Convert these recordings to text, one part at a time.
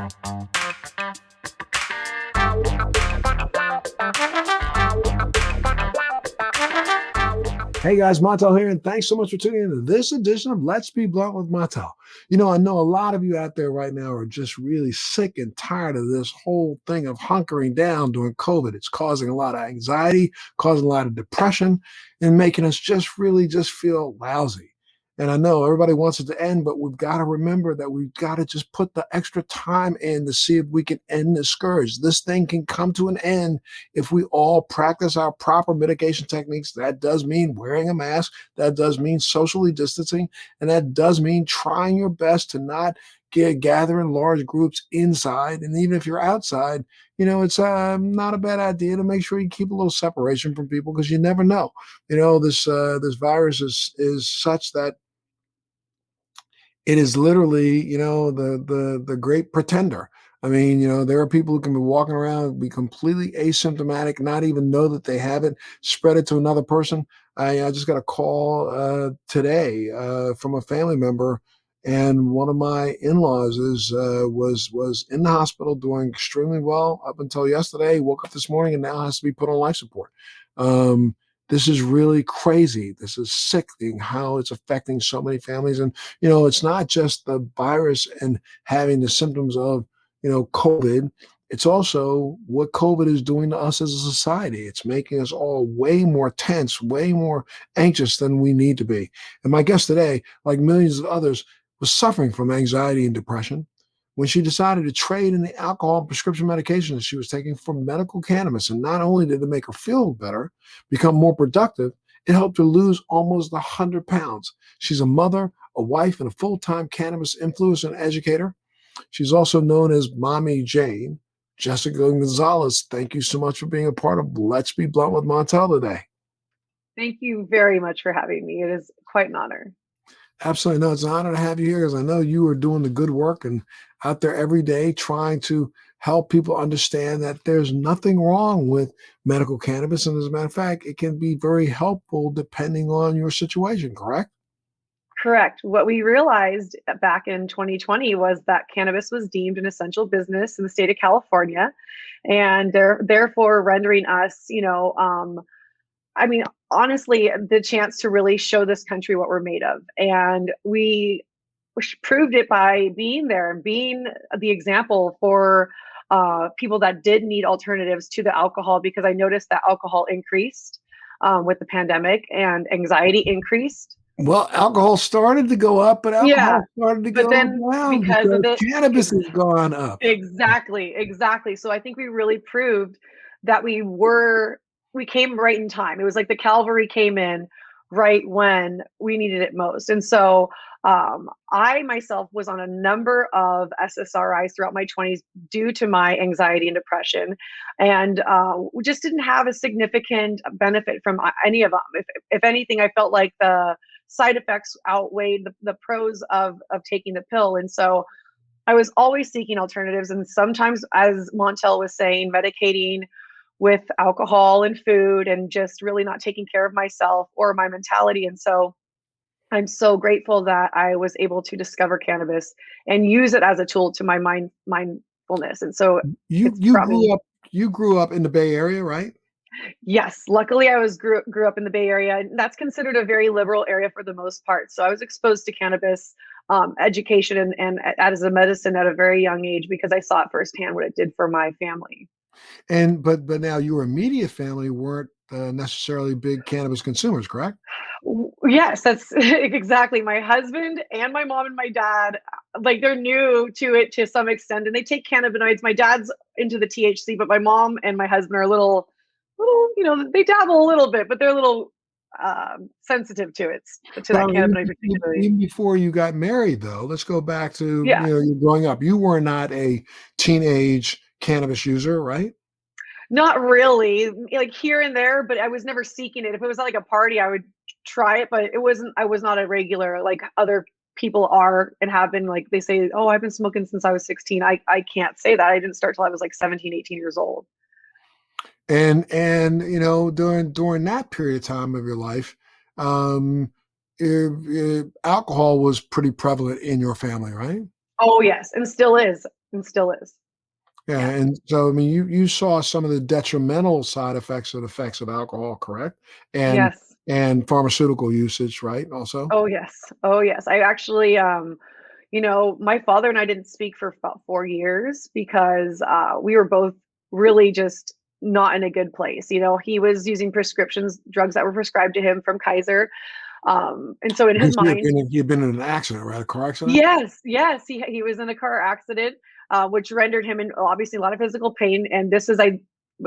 Hey guys, Montel here, and thanks so much for tuning in to this edition of Let's Be Blunt with Montel. I know a lot of you out there right now are just really sick and tired of this whole thing of hunkering down during COVID. It's causing a lot of anxiety, causing a lot of depression, and making us just really just feel lousy. And I know everybody wants it to end, but we've got to remember that we've got to just put the extra time in to see if we can end this scourge. This thing can come to an end if we all practice our proper mitigation techniques. That does mean wearing a mask. That does mean socially distancing. And that does mean trying your best to not gather in large groups inside. And even if you're outside, it's not a bad idea to make sure you keep a little separation from people, because you never know. This virus is such that it is literally, the great pretender. I mean, there are people who can be walking around, be completely asymptomatic, not even know that they have it, spread it to another person. I just got a call today from a family member, and one of my in-laws was in the hospital doing extremely well up until yesterday. He woke up this morning and now has to be put on life support. This is really crazy. This is sickening how it's affecting so many families. And, it's not just the virus and having the symptoms of, COVID. It's also what COVID is doing to us as a society. It's making us all way more tense, way more anxious than we need to be. And my guest today, like millions of others, was suffering from anxiety and depression when she decided to trade in the alcohol and prescription medication that she was taking for medical cannabis. And not only did it make her feel better, become more productive, it helped her lose almost 100 pounds. She's a mother, a wife, and a full-time cannabis influencer and educator. She's also known as MommyJane. Jessica Gonzalez, thank you so much for being a part of Let's Be Blunt with Montel today. Thank you very much for having me. It is quite an honor. Absolutely. No, it's an honor to have you here, because I know you are doing the good work and out there every day trying to help people understand that there's nothing wrong with medical cannabis. And as a matter of fact, it can be very helpful depending on your situation, correct? Correct. What we realized back in 2020 was that cannabis was deemed an essential business in the state of California, and therefore rendering us, honestly, the chance to really show this country what we're made of. And we proved it by being there and being the example for people that did need alternatives to the alcohol, because I noticed that alcohol increased with the pandemic and anxiety increased. Well, alcohol started to go up, but alcohol started to go down because cannabis has gone up. Exactly. So I think we really proved that we came right in time. It was like the cavalry came in right when we needed it most. And so I myself was on a number of SSRIs throughout my 20s due to my anxiety and depression, and we just didn't have a significant benefit from any of them. If anything, I felt like the side effects outweighed the pros of taking the pill. And so I was always seeking alternatives, and sometimes, as Montel was saying, medicating with alcohol and food, and just really not taking care of myself or my mentality. And so I'm so grateful that I was able to discover cannabis and use it as a tool to my mindfulness. And so you grew up in the Bay Area, right? Yes, luckily I grew up in the Bay Area, and that's considered a very liberal area for the most part. So I was exposed to cannabis education and as a medicine at a very young age, because I saw it firsthand what it did for my family. And but now your immediate family weren't necessarily big cannabis consumers, correct? Yes, that's exactly. My husband and my mom and my dad, like, they're new to it to some extent, and they take cannabinoids. My dad's into the THC, but my mom and my husband are a little, they dabble a little bit, but they're a little sensitive to it, to that cannabinoid particularly. Even before you got married, though, let's go back to you growing up. You were not a teenage cannabis user, right? Not really, like here and there, but I was never seeking it. If it was at like a party, I would try it, but I was not a regular like other people are and have been. Like, they say, oh, I've been smoking since I was 16. I can't say that. I didn't start till I was like 17, 18 years old. And during that period of time of your life, alcohol was pretty prevalent in your family, right? Oh yes, and still is. and still is. Yeah, Yeah. and so I mean, you saw some of the detrimental side effects of alcohol, correct? And Yes. and pharmaceutical usage, right? Also. Oh yes. Oh yes. I actually, my father and I didn't speak for about 4 years because we were both really just not in a good place. He was using prescriptions, drugs that were prescribed to him from Kaiser. And so in his mind, He had been in an accident, right? A car accident. yes, yes, he was in a car accident, which rendered him in obviously a lot of physical pain. And this is, I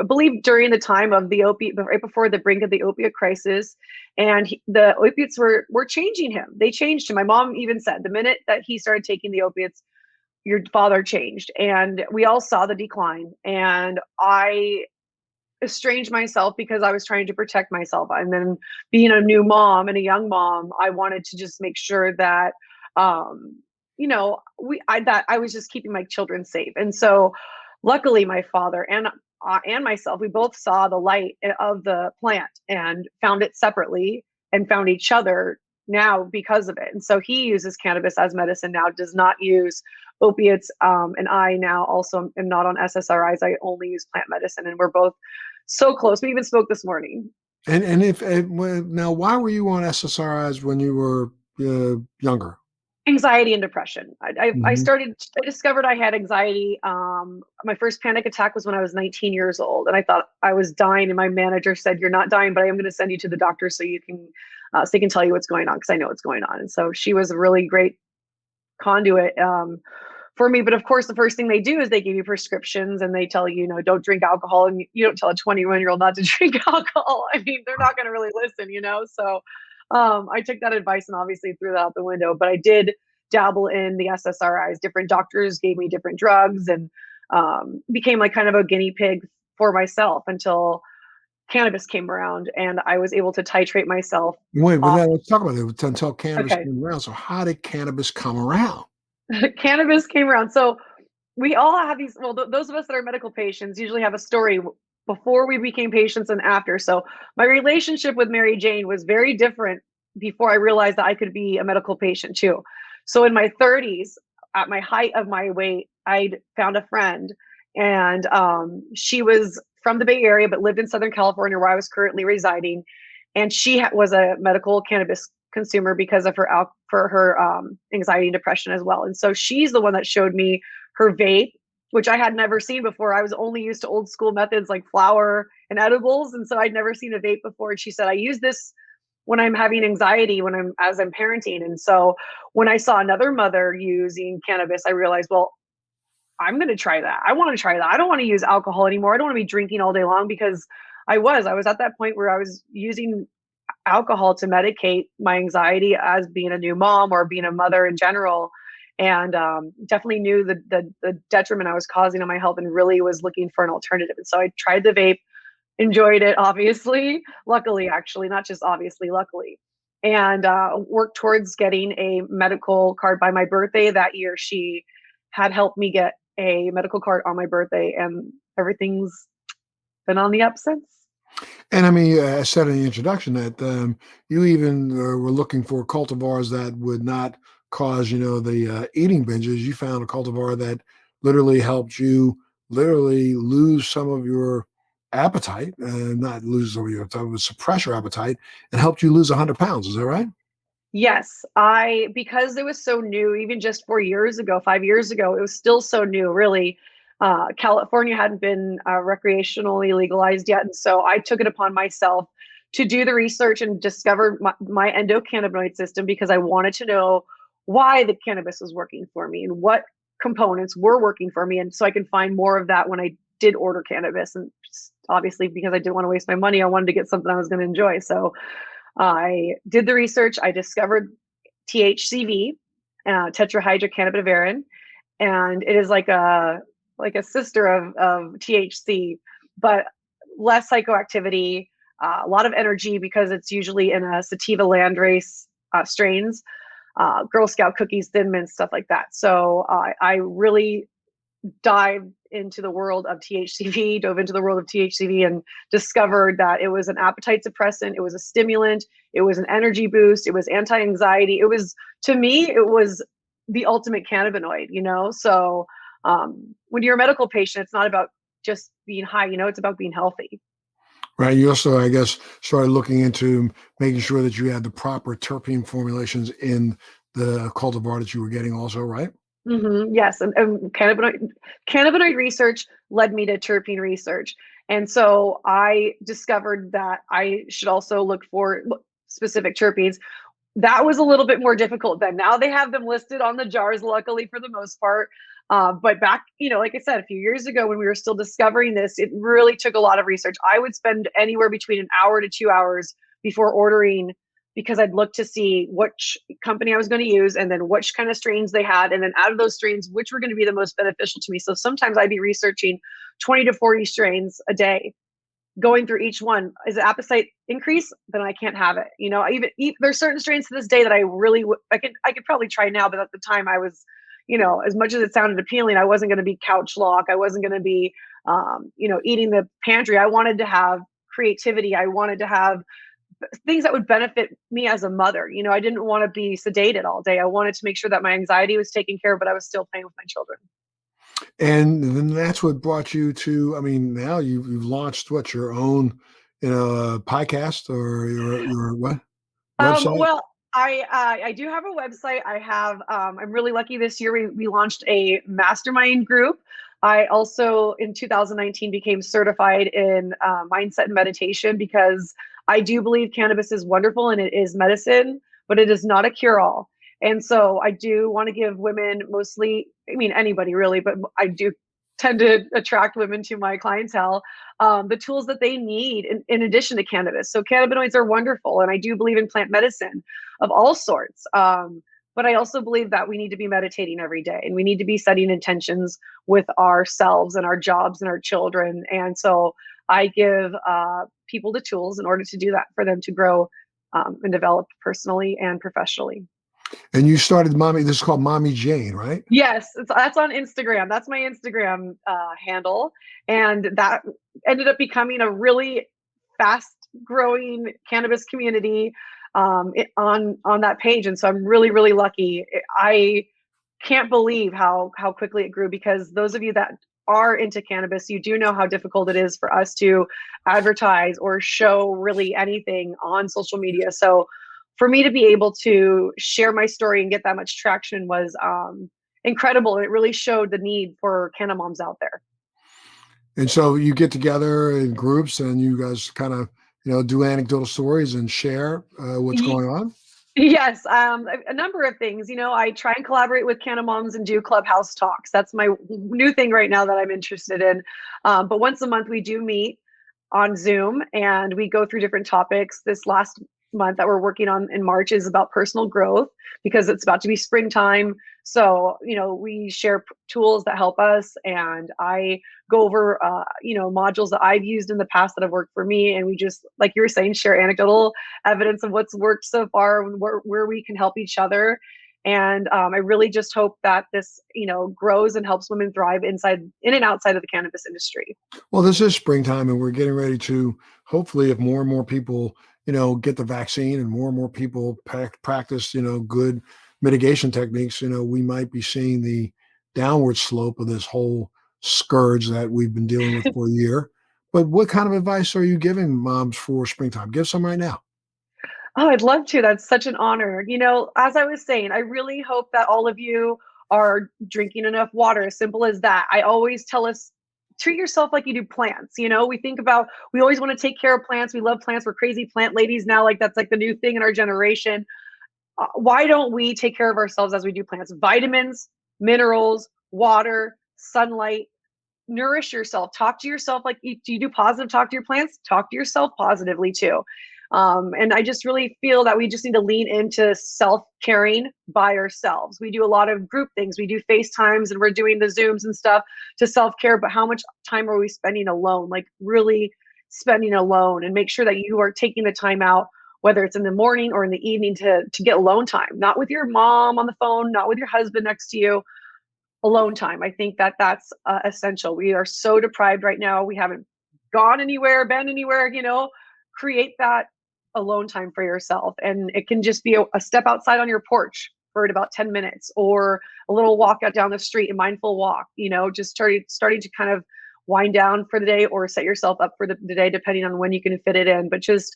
believe, during the time of the opiate, right before the brink of the opiate crisis, and the opiates were changing him. They changed him. My mom even said the minute that he started taking the opiates, your father changed, and we all saw the decline. And I estranged myself because I was trying to protect myself. And then being a new mom and a young mom, I wanted to just make sure that that I was just keeping my children safe. And so luckily my father and myself, we both saw the light of the plant and found it separately and found each other now because of it. And so he uses cannabis as medicine now, does not use opiates. And I now also am not on SSRIs. I only use plant medicine, and we're both so close. We even spoke this morning. And if now, why were you on SSRIs when you were younger? Anxiety and depression. Hmm. I discovered I had anxiety. My first panic attack was when I was 19 years old, and I thought I was dying. And my manager said, "You're not dying, but I am going to send you to the doctor so they can tell you what's going on because I know what's going on." And so she was a really great conduit for me. But of course, the first thing they do is they give you prescriptions and they tell you, don't drink alcohol. And you don't tell a 21-year-old not to drink alcohol. I mean, they're not going to really listen. So I took that advice and obviously threw that out the window. But I did dabble in the SSRIs. Different doctors gave me different drugs, and became like kind of a guinea pig for myself until cannabis came around and I was able to titrate myself Wait, but off. now let's talk about it until cannabis Okay. came around. So how did cannabis come around? Cannabis came around. So we all have these, well, those of us that are medical patients usually have a story before we became patients and after. So my relationship with Mary Jane was very different before I realized that I could be a medical patient too. So in my 30s, at my height of my weight, I'd found a friend, and she was from the Bay Area but lived in Southern California where I was currently residing. And she was a medical cannabis consumer because of for her anxiety and depression as well. And so she's the one that showed me her vape, which I had never seen before. I was only used to old school methods like flour and edibles. And so I'd never seen a vape before. And she said, I use this when I'm having anxiety, as I'm parenting. And so when I saw another mother using cannabis, I realized, well, I'm going to try that. I want to try that. I don't want to use alcohol anymore. I don't want to be drinking all day long because I was at that point where I was using alcohol to medicate my anxiety as being a new mom or being a mother in general, and definitely knew the detriment I was causing on my health, and really was looking for an alternative. And so I tried the vape, enjoyed it, obviously, luckily, actually, not just obviously, luckily, and worked towards getting a medical card by my birthday that year. She had helped me get a medical card on my birthday, and everything's been on the up since. And I mean, I said in the introduction that you even were looking for cultivars that would not cause, the eating binges. You found a cultivar that literally helped you literally lose some of your appetite, not lose some of your appetite, but suppress your appetite, and helped you lose 100 pounds. Is that right? Yes, because it was so new, even just 4 years ago, 5 years ago, it was still so new, really. California hadn't been recreationally legalized yet. And so I took it upon myself to do the research and discover my endocannabinoid system because I wanted to know why the cannabis was working for me and what components were working for me. And so I can find more of that when I did order cannabis. And just obviously, because I didn't want to waste my money, I wanted to get something I was going to enjoy. So I did the research. I discovered THCv, tetrahydrocannabidiol, and it is like a sister of THC, but less psychoactivity, a lot of energy because it's usually in a sativa landrace strains, Girl Scout cookies, Thin Mints, stuff like that. So I really dived into the world of THCV, dove into the world of THCV, and discovered that it was an appetite suppressant, it was a stimulant, it was an energy boost, it was anti-anxiety. To me, it was the ultimate cannabinoid. So When you're a medical patient, it's not about just being high, it's about being healthy. Right. You also, I guess, started looking into making sure that you had the proper terpene formulations in the cultivar that you were getting also, right? Yes, and cannabinoid research led me to terpene research. And so I discovered that I should also look for specific terpenes. That was a little bit more difficult then. Now they have them listed on the jars, luckily for the most part. But back, like I said, a few years ago when we were still discovering this, it really took a lot of research. I would spend anywhere between an hour to 2 hours before ordering because I'd look to see which company I was going to use and then which kind of strains they had. And then out of those strains, which were going to be the most beneficial to me. So sometimes I'd be researching 20 to 40 strains a day, going through each one. Is the appetite increase? Then I can't have it. Even there's certain strains to this day that I really I could probably try now, but at the time I was, as much as it sounded appealing, I wasn't going to be couch lock. I wasn't going to be, eating the pantry. I wanted to have creativity. I wanted to have things that would benefit me as a mother. I didn't want to be sedated all day. I wanted to make sure that my anxiety was taken care of, but I was still playing with my children. And then that's what brought you to, I mean, now you've launched what, your own, podcast or your what website? Well, I do have a website. I have I'm really lucky this year we launched a mastermind group. I also in 2019 became certified in mindset and meditation because I do believe cannabis is wonderful and it is medicine, but it is not a cure all. And so I do want to give women mostly, I mean anybody really, but I do tend to attract women to my clientele, the tools that they need in addition to cannabis. So cannabinoids are wonderful, and I do believe in plant medicine of all sorts. But I also believe that we need to be meditating every day, and we need to be setting intentions with ourselves and our jobs and our children. And so I give people the tools in order to do that for them to grow and develop personally and professionally. And you started this is called MommyJane, right? Yes, that's on Instagram. That's my Instagram handle, and that ended up becoming a really fast growing cannabis community on that page. And so I'm really really lucky. I can't believe how quickly it grew because those of you that are into cannabis, you do know how difficult it is for us to advertise or show really anything on social media. So for me to be able to share my story and get that much traction was incredible. It really showed the need for canna moms out there. And so you get together in groups and you guys kind of, do anecdotal stories and share what's going on. Yes, a number of things. I try and collaborate with Canna Moms and do clubhouse talks. That's my new thing right now that I'm interested in. But once a month we do meet on Zoom and we go through different topics. This last month that we're working on in March is about personal growth because it's about to be springtime. So, we share tools that help us, and I go over, modules that I've used in the past that have worked for me. And we just, like you were saying, share anecdotal evidence of what's worked so far and where we can help each other. And I really just hope that this, grows and helps women thrive in and outside of the cannabis industry. Well, this is springtime and we're getting ready to hopefully, if more and more people, get the vaccine and more people practice, good mitigation techniques, we might be seeing the downward slope of this whole scourge that we've been dealing with for a year. But what kind of advice are you giving moms for springtime? Give some right now. Oh, I'd love to. That's such an honor. As I was saying, I really hope that all of you are drinking enough water, as simple as that. I always tell us treat yourself like you do plants. We always want to take care of plants. We love plants. We're crazy plant ladies now. Like that's like the new thing in our generation. Why don't we take care of ourselves as we do plants? Vitamins, minerals, water, sunlight. Nourish yourself. Talk to yourself like do you do positive talk to your plants? Talk to yourself positively too. And I just really feel that we just need to lean into self-caring by ourselves. We do a lot of group things. We do FaceTimes and we're doing the Zooms and stuff to self-care, but how much time are we spending alone? Like really spending alone, and make sure that you are taking the time out, whether it's in the morning or in the evening to get alone time, not with your mom on the phone, not with your husband next to you, alone time. I think that that's essential. We are so deprived right now. We haven't gone anywhere, been anywhere, create that alone time for yourself. And it can just be a step outside on your porch for about 10 minutes, or a little walk out down the street, a mindful walk, just starting to kind of wind down for the day, or set yourself up for the day, depending on when you can fit it in. But just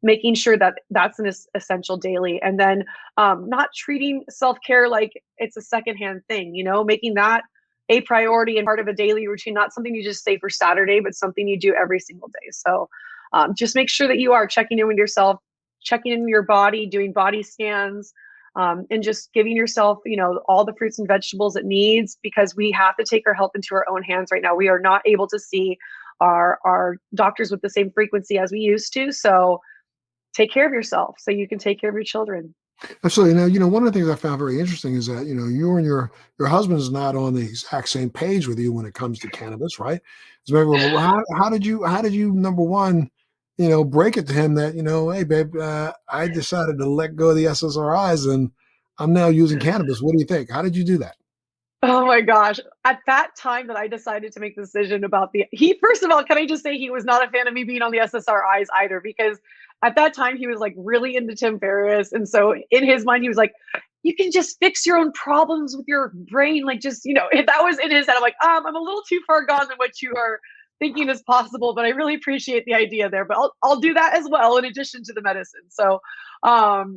making sure that that's an essential daily. And then not treating self-care like it's a secondhand thing, making that a priority and part of a daily routine, not something you just say for Saturday, but something you do every single day. So just make sure that you are checking in with yourself, checking in your body, doing body scans, and just giving yourself, all the fruits and vegetables it needs, because we have to take our health into our own hands right now. We are not able to see our doctors with the same frequency as we used to. So take care of yourself so you can take care of your children. Absolutely. Now, one of the things I found very interesting is that, you and your husband is not on the exact same page with you when it comes to cannabis, right? So well, how did you number one, break it to him that, hey babe, I decided to let go of the SSRIs and I'm now using cannabis. What do you think? How did you do that? Oh my gosh. At that time that I decided to make the decision about first of all, can I just say he was not a fan of me being on the SSRIs either, because at that time he was like really into Tim Ferriss. And so in his mind, he was like, you can just fix your own problems with your brain. Like just, if that was in his head, I'm like, I'm a little too far gone than what you are thinking is possible, but I really appreciate the idea there, but I'll do that as well, in addition to the medicine. So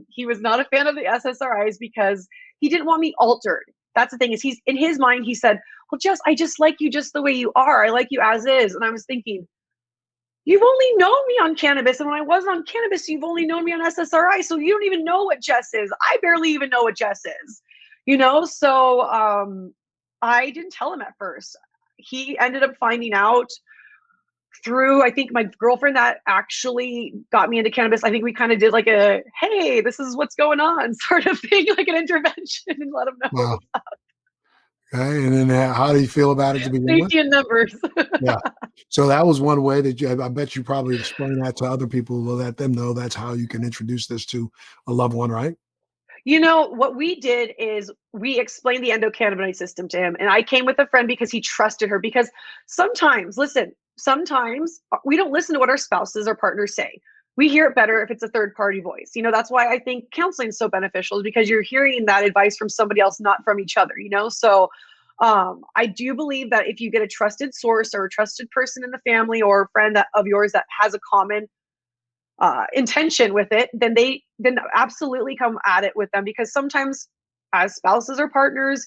he was not a fan of the SSRIs because he didn't want me altered. That's the thing, is he's in his mind, he said, well, I just like you just the way you are. I like you as is. And I was thinking, you've only known me on cannabis. And when I wasn't on cannabis, you've only known me on SSRI. So you don't even know what Jess is. I barely even know what Jess is, So I didn't tell him at first. He ended up finding out through, I think, my girlfriend that actually got me into cannabis. I think we kind of did like a, hey, this is what's going on sort of thing, like an intervention, and let him know. Wow. Okay. And then how do you feel about it to begin with? Safety in numbers. Yeah. So that was one way that I bet you probably explain that to other people to let them know that's how you can introduce this to a loved one, right? What we did is we explained the endocannabinoid system to him. And I came with a friend because he trusted her. Because sometimes we don't listen to what our spouses or partners say. We hear it better if it's a third party voice. That's why I think counseling is so beneficial, is because you're hearing that advice from somebody else, not from each other, So I do believe that if you get a trusted source or a trusted person in the family or a friend of yours that has a common intention with it, then absolutely come at it with them. Because sometimes as spouses or partners,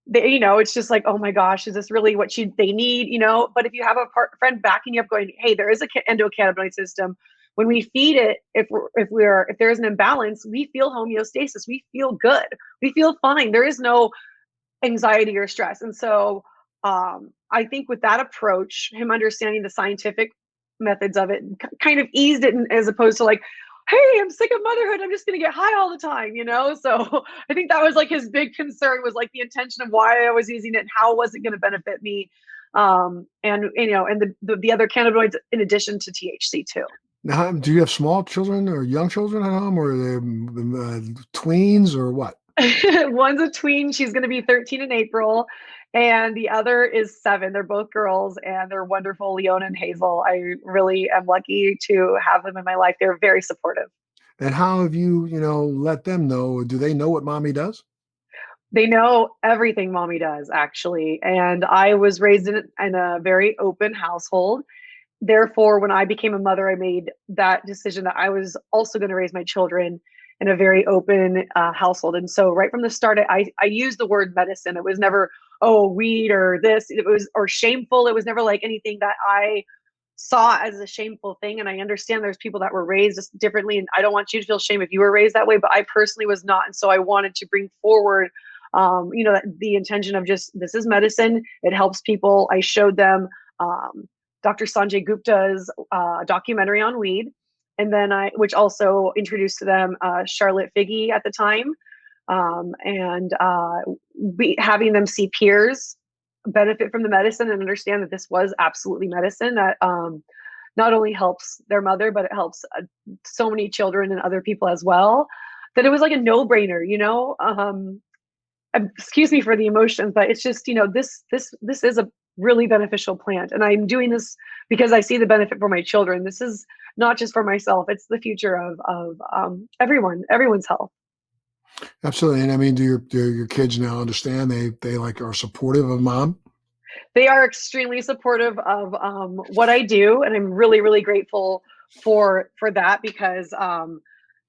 it's just like, oh my gosh, is this really what they need? But if you have a friend backing you up going, hey, there is a endocannabinoid system. When we feed it, if there is an imbalance, we feel homeostasis. We feel good. We feel fine. There is no anxiety or stress. And so I think with that approach, him understanding the scientific methods of it kind of eased it, as opposed to like, hey, I'm sick of motherhood, I'm just going to get high all the time, So I think that was like his big concern, was like the intention of why I was using it and how was it going to benefit me. And the other cannabinoids in addition to THC too. Now, do you have small children or young children at home, or are they tweens, or what? One's a tween. She's going to be 13 in April. And the other is 7. They're both girls and they're wonderful, Leona and Hazel. I really am lucky to have them in my life. They're very supportive. And how have you, let them know? Do they know what mommy does? They know everything mommy does, actually. And I was raised in a very open household. Therefore, when I became a mother, I made that decision that I was also going to raise my children in a very open household. And so right from the start, I used the word medicine. It was never, oh, weed or this, or shameful. It was never like anything that I saw as a shameful thing. And I understand there's people that were raised differently, and I don't want you to feel shame if you were raised that way, but I personally was not. And so I wanted to bring forward, the intention of just, this is medicine. It helps people. I showed them Dr. Sanjay Gupta's documentary on weed. And then which also introduced to them Charlotte Figge at the time, and having them see peers benefit from the medicine and understand that this was absolutely medicine that not only helps their mother, but it helps so many children and other people as well. That it was like a no-brainer, excuse me for the emotions, but it's just, this is a really beneficial plant. And I'm doing this because I see the benefit for my children. This is not just for myself. It's the future of everyone's health. Absolutely. And I mean, do your kids now understand they like are supportive of mom? They are extremely supportive of what I do, and I'm really, really grateful for that because,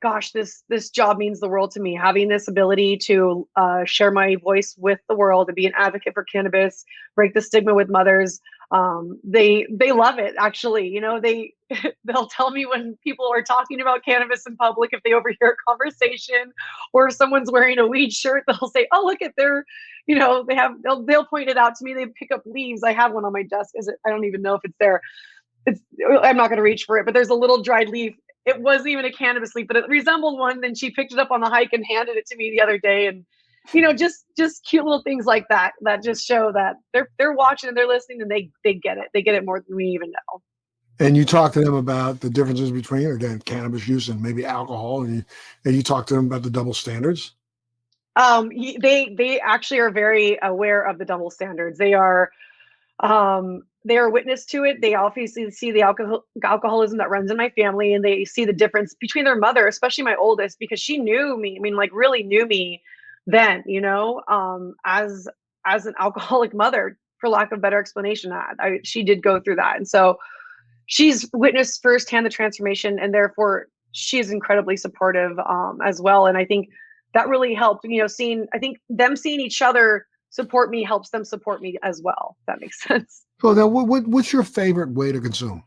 gosh, this job means the world to me. Having this ability to share my voice with the world and be an advocate for cannabis, break the stigma with mothers. They love it. Actually, they they'll tell me when people are talking about cannabis in public if they overhear a conversation, or if someone's wearing a weed shirt, they'll say, "Oh, look at their." They'll point it out to me. They pick up leaves. I have one on my desk. I don't even know if it's there. It's I'm not going to reach for it, but there's a little dried leaf. It wasn't even a cannabis leaf, but it resembled one. Then she picked it up on the hike and handed it to me the other day. And just cute little things like that that just show that they're watching and they're listening, and they get it. They get it more than we even know. And you talk to them about the differences between, again, cannabis use and maybe alcohol, and you talk to them about the double standards. They actually are very aware of the double standards. They are witness to it. They obviously see the alcoholism that runs in my family, and they see the difference between their mother, especially my oldest, because she knew me. I mean, like really knew me then, as an alcoholic mother, for lack of better explanation. She did go through that, and so she's witnessed firsthand the transformation, and therefore she's incredibly supportive as well. And I think that really helped. Seeing I think them seeing each other support me helps them support me as well. If that makes sense. So now, what's your favorite way to consume?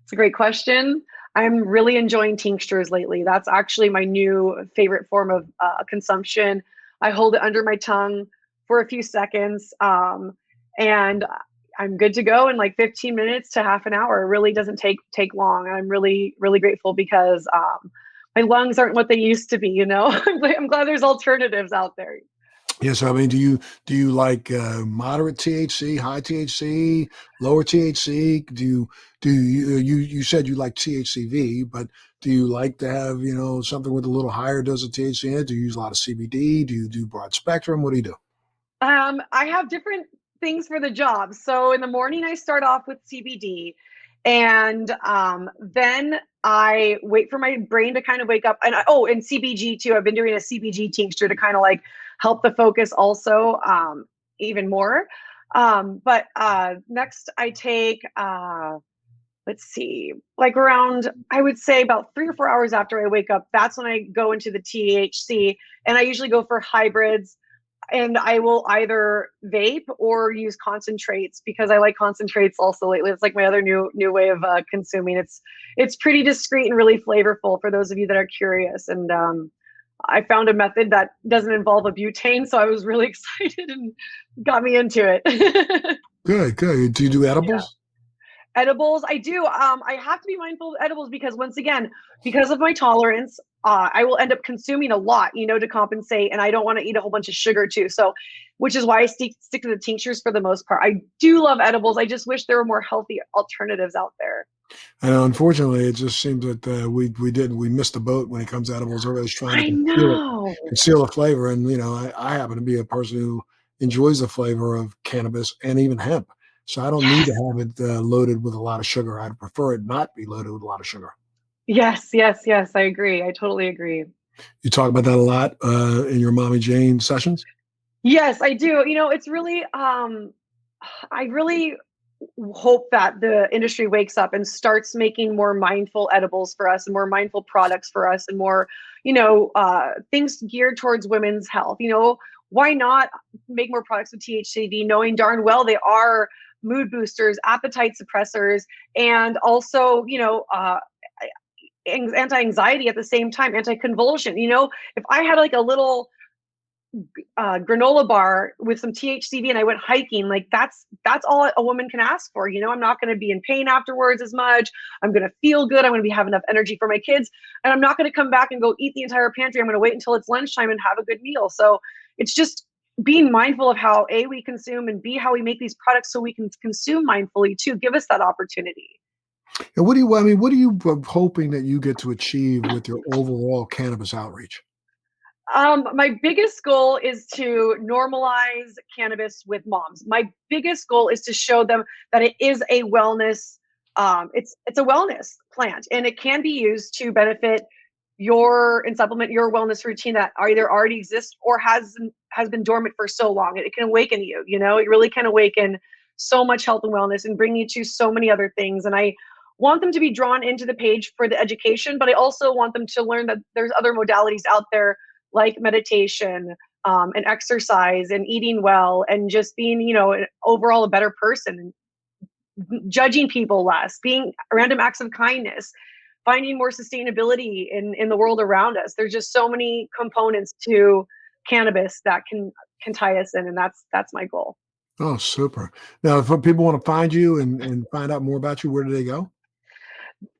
It's a great question. I'm really enjoying tinctures lately. That's actually my new favorite form of consumption. I hold it under my tongue for a few seconds, and I'm good to go in like 15 minutes to half an hour. It really doesn't take long. I'm really really grateful because my lungs aren't what they used to be. I'm glad there's alternatives out there. Yes, I mean, do you like moderate THC, high THC, lower THC? You said you like THCv, but do you like to have something with a little higher dose of THC in it? Do you use a lot of CBD? Do you do broad spectrum? What do you do? I have different things for the job. So in the morning, I start off with CBD, and then I wait for my brain to kind of wake up. And CBG too. I've been doing a CBG tincture to kind of like help the focus also even more. But next, I take. Let's see, like around, I would say about 3 or 4 hours after I wake up, that's when I go into the THC. And I usually go for hybrids, and I will either vape or use concentrates because I like concentrates also lately. It's like my other new way of consuming. It's pretty discreet and really flavorful for those of you that are curious. And I found a method that doesn't involve a butane, so I was really excited and got me into it. Good, good. Do you do Yeah. edibles? Edibles, I do. I have to be mindful of edibles because once again, because of my tolerance, I will end up consuming a lot, to compensate, and I don't want to eat a whole bunch of sugar too. So, which is why I stick to the tinctures for the most part. I do love edibles. I just wish there were more healthy alternatives out there. And unfortunately, it just seems that we missed the boat when it comes to edibles. Everybody's trying to I know. conceal the flavor, and I happen to be a person who enjoys the flavor of cannabis and even hemp. So I don't need to Yes. have it loaded with a lot of sugar. I'd prefer it not be loaded with a lot of sugar. Yes, yes, yes. I agree. I totally agree. You talk about that a lot in your Mommy Jane sessions. Yes, I do. It's really I really hope that the industry wakes up and starts making more mindful edibles for us and more mindful products for us and more, things geared towards women's health. Why not make more products with THCV, knowing darn well they are mood boosters, appetite suppressors, and also, anti-anxiety at the same time, anti-convulsion. If I had like a little granola bar with some THCV and I went hiking, like that's all a woman can ask for. I'm not going to be in pain afterwards as much. I'm going to feel good. I'm going to be have enough energy for my kids, and I'm not going to come back and go eat the entire pantry. I'm going to wait until it's lunchtime and have a good meal. So it's just being mindful of how A, we consume, and B, how we make these products so we can consume mindfully too. Give us that opportunity. And what are you hoping that you get to achieve with your overall cannabis outreach? My biggest goal is to normalize cannabis with moms. My biggest goal is to show them that it is a wellness. It's a wellness plant, and it can be used to benefit and supplement your wellness routine that either already exists or has been dormant for so long. It can awaken you, it really can awaken so much health and wellness and bring you to so many other things. And I want them to be drawn into the page for the education, but I also want them to learn that there's other modalities out there like meditation, and exercise and eating well and just being, overall a better person, judging people less, being random acts of kindness, finding more sustainability in the world around us. There's just so many components to cannabis that can tie us in, and that's my goal. Oh, super. Now, if people want to find you and find out more about you, where do they go?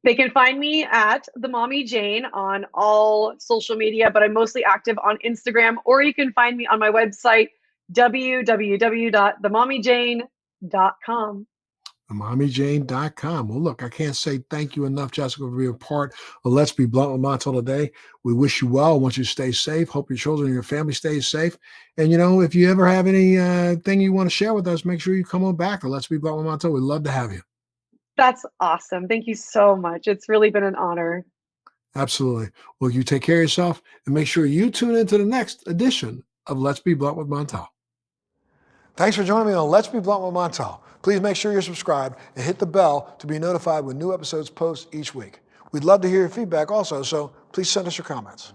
They can find me at the MommyJane on all social media, but I'm mostly active on Instagram, or you can find me on my website, www.themommyjane.com. MommyJane.com. Well, look, I can't say thank you enough, Jessica, for being a part of Let's Be Blunt with Montel today. We wish you well. Want you to stay safe. Hope your children and your family stays safe. And, if you ever have any thing you want to share with us, make sure you come on back to Let's Be Blunt with Montel. We'd love to have you. That's awesome. Thank you so much. It's really been an honor. Absolutely. Well, you take care of yourself and make sure you tune into the next edition of Let's Be Blunt with Montel. Thanks for joining me on Let's Be Blunt with Montel. Please make sure you're subscribed and hit the bell to be notified when new episodes post each week. We'd love to hear your feedback also, so please send us your comments.